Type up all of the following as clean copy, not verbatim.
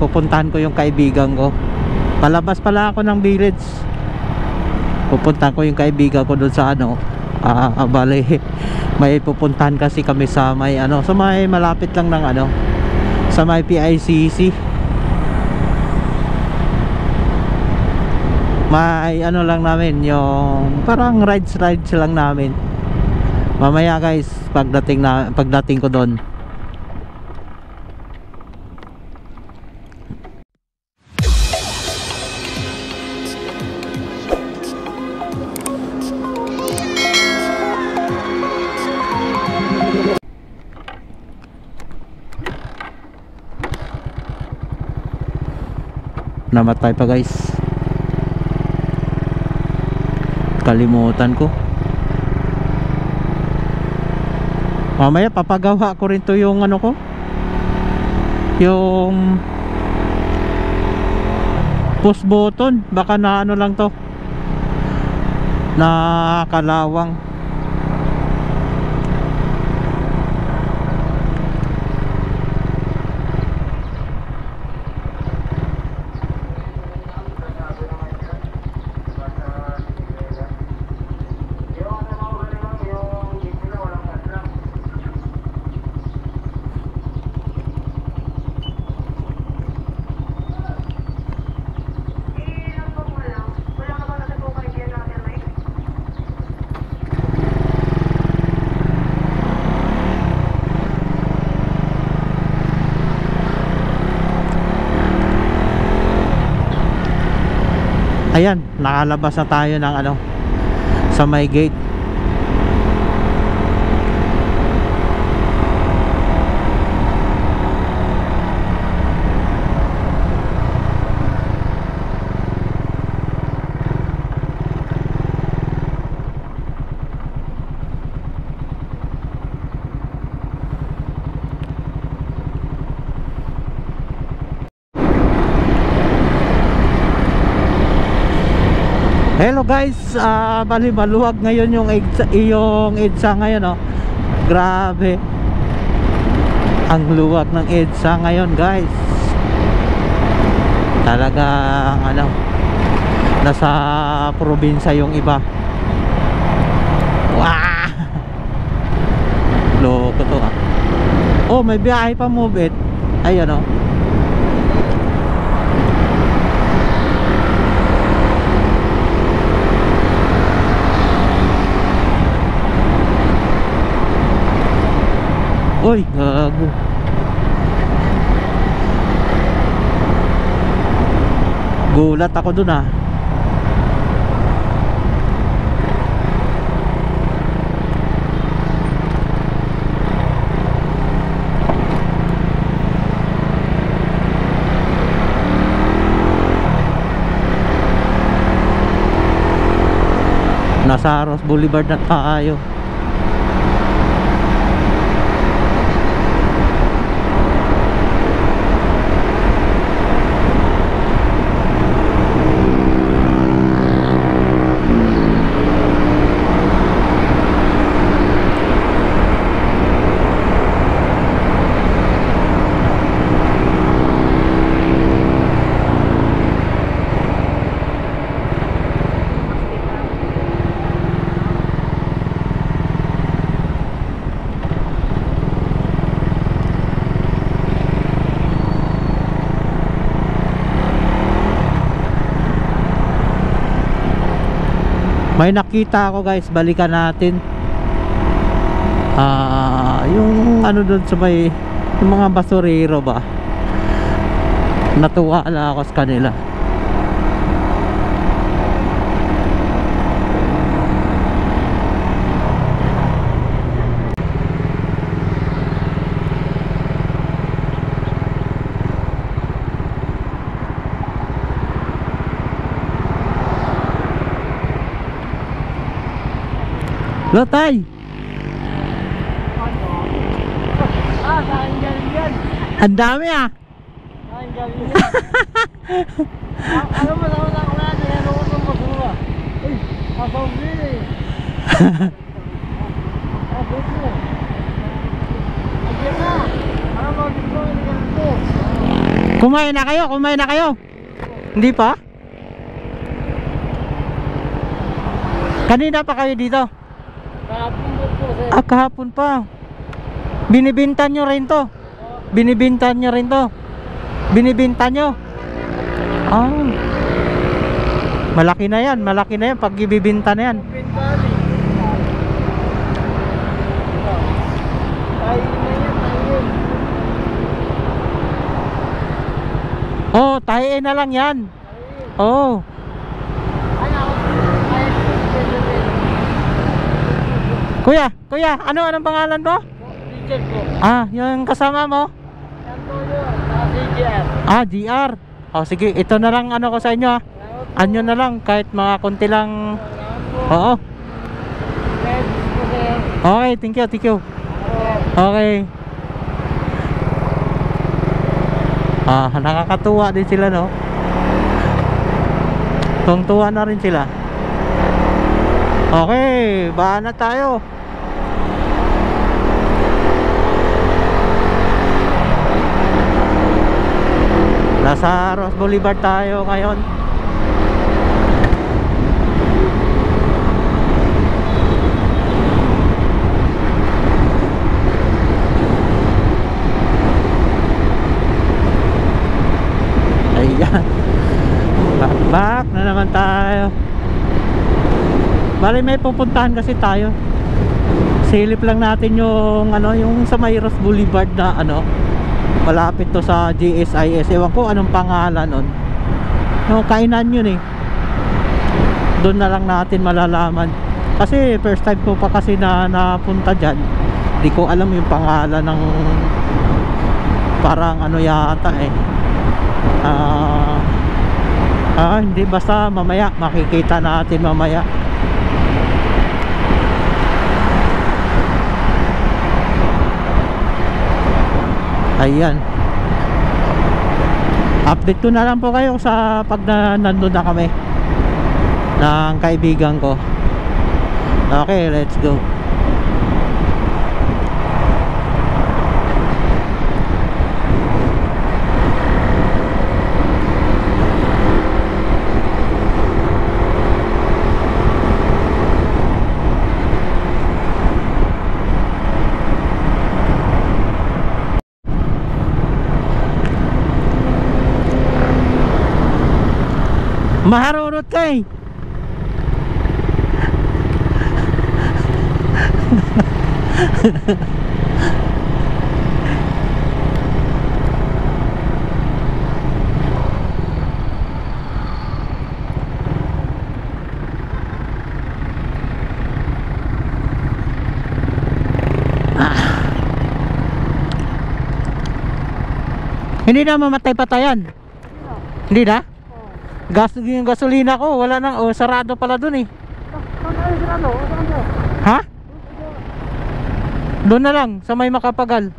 pupuntahan ko yung kaibigan ko. Palabas pala ako ng village. Pupuntahan ko yung kaibigan ko doon sa ano, bale may pupuntahan kasi kami sa may ano, sa may malapit lang ng ano, sa may PICC. May ano lang namin, yung parang rides lang namin. Mamaya guys, pagdating ko doon. Namatay pa guys, kalimutan ko. Mamaya papagawa ko rin to yung ano ko, yung push button. Baka na ano lang to, na kalawang. Ayan, nakalabas na tayo ng ano, sa may gate. Hello guys, bali maluwag ngayon yung EDSA ngayon, oh. Grabe, ang luwag ng EDSA ngayon guys. Talagang ano, nasa probinsya yung iba. Wah, loko to ah. Oh, may biyahe pa, move it. Ayan oh. Uy, gago. Gulat ako dun ah. Nasa Ross Boulevard na tayo. May nakita ako guys, balikan natin. Yung ano doon sa may, yung mga basurero ba. Natuwa lang ako sa kanila. Lotay! Ang dami ah! Alam mo, naman ako na yan ako ng basura. Uy, kasawin eh. Abot mo. Agyan na! Alam mo, dito ang ganito. Kumain na kayo? Kumain na kayo? Hindi pa? Kanina pa kayo dito? Kahapon po sir. Ah, kahapon pa. Binibinta nyo rin to? Binibinta nyo rin to? Binibinta nyo? Ah. Malaki na yan pag ibibinta na yan. Pintali. Ay, ayun. Oh, tahiin na lang yan. Oh. Kuya, anong pangalan mo? Richard po. Ah, yung kasama mo? Antonio, CGR. Ah, GR. Oh, sige, ito na lang ano ko sa inyo ah. Anyo na lang, kahit mga konti lang. Oo. Okay, thank you. Okay. Ah, nakakatuwa din sila, no? Tungtuwa na rin sila. Okay, bahan na tayo. Nasa Ross Boulevard tayo ngayon. Ayan. Back na naman tayo. Bali may pupuntahan kasi tayo. Silip lang natin yung ano, yung sa may Ross Boulevard na ano, malapit to sa GSIS. Ewan ko anong pangalan nun. No, kainan yun eh. Doon na lang natin malalaman. Kasi first time ko pa kasi na napunta dyan. Di ko alam yung pangalan ng parang ano yata eh. Hindi, basta mamaya makikita natin mamaya. Ayan. Update ko na lang po kayo sa pag nandun na kami ng kaibigan ko. Okay, let's go. Maharurot ka eh. Hindi na mamatay-patayan. Hindi na? Yung gasolina ko, wala nang, oh, sarado pala dun eh. Ha? Doon na lang, sa may Makapagal.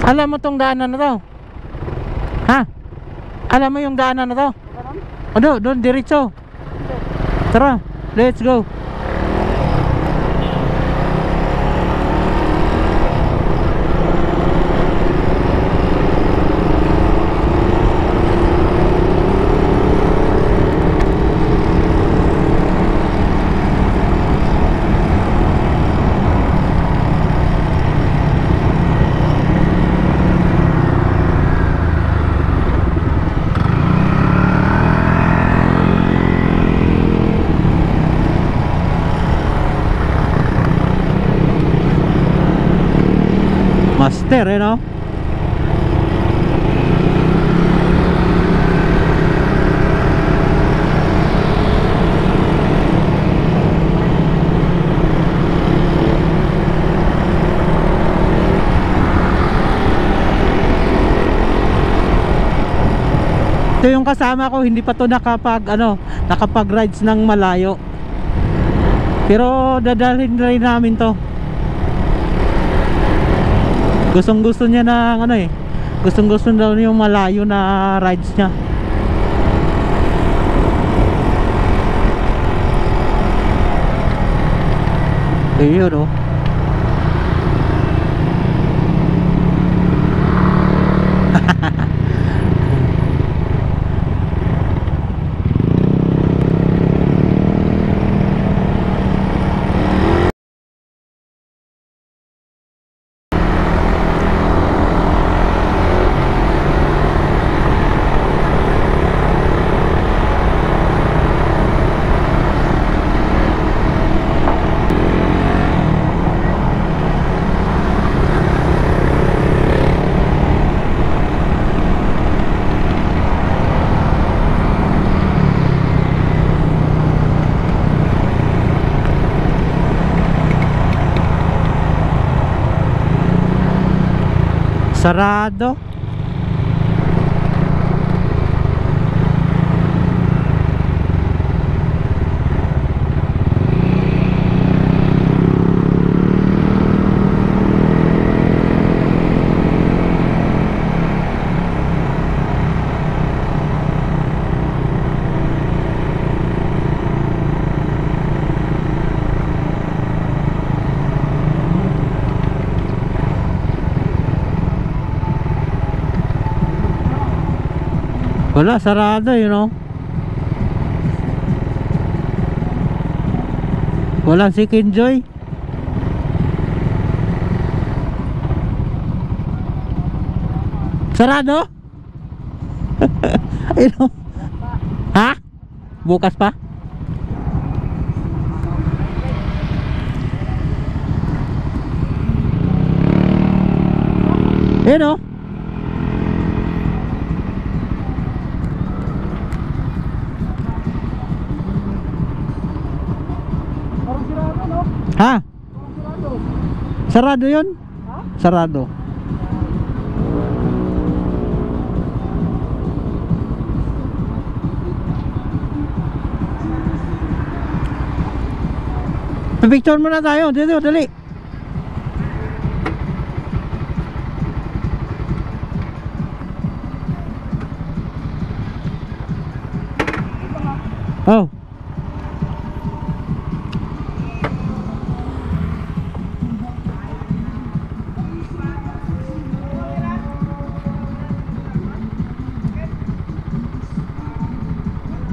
Alam mo tong daanan na to? Ha? Alam mo yung daanan na to? Ano, doon diretso. Tara, let's go. Master eh no? Ito yung kasama ko, hindi pa to nakapag rides ng malayo. Pero dadalhin rin namin to. Gustong gusto niya ng Gustong gusto daw yung malayo na rides niya. Ayun oh. Sarado. Wala, sarado you know. Walang si Kinjoy. Sarado? Ayun. Ha? Bukas pa? Ayun oh. Ha? Sarado yun? Ha? Sarado. Picture muna tayo. Dito, dali. Oh.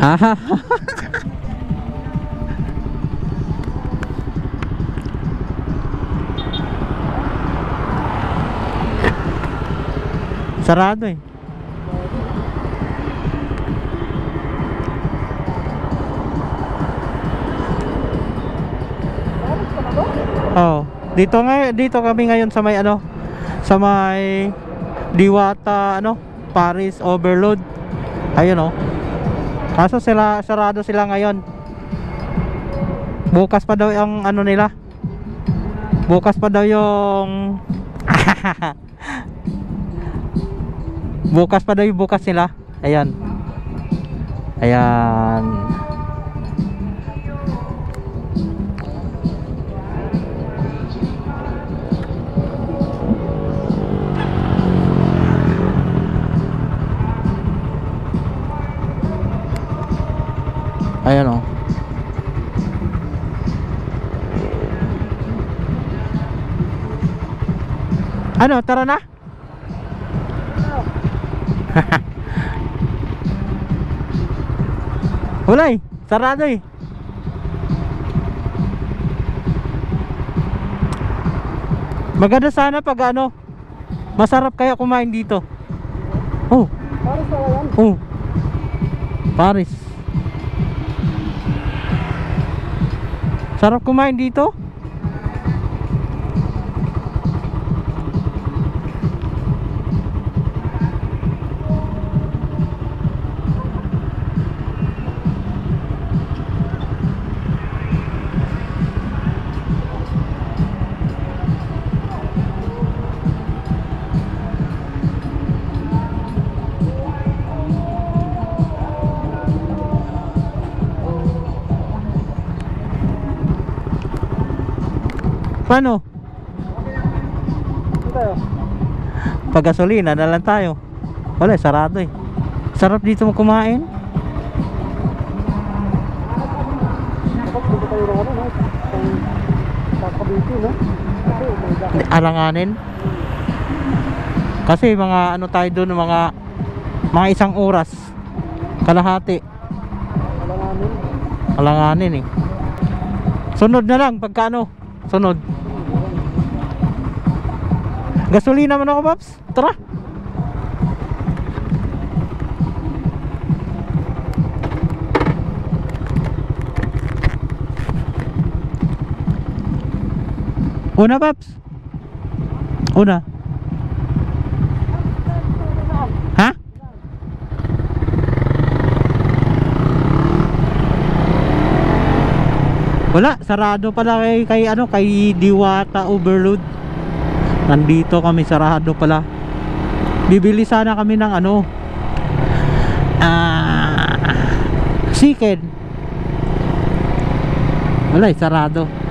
Haha. Sarado eh. Oh, dito kami ngayon sa may ano, sa may Diwata ano, Paris Overload. Ayun oh. Kaso sarado sila ngayon. Bukas pa daw yung ano nila. Bukas pa daw yung bukas pa daw yung bukas nila. Ayan. Ayan. Ayan o. Ano, tara na? Wala eh, sarado eh. Maganda sana pag ano, masarap kaya kumain dito. Oh. Paris na yan. Oh. Paris. Sarap kumain dito. Paano? Ito tayo. Pag gasolina na lang tayo. Wala, sarado eh. Sarap dito mo kumain. Dapat punta tayo ng ano, no? Sa Cavite, no? Kasi may Alanganin. Kasi mga ano tayo doon, mga isang oras. Kalahati. alanganin. Alanganin eh. Sunod na lang pagka ano. Sunod. Gasolina man ako, Paps. Tara. Una, Paps. Una. Ha? Wala, sarado pala kay Diwata Overload. Nandito kami, sarado pala. Bibili sana kami ng chicken. Wala, sarado.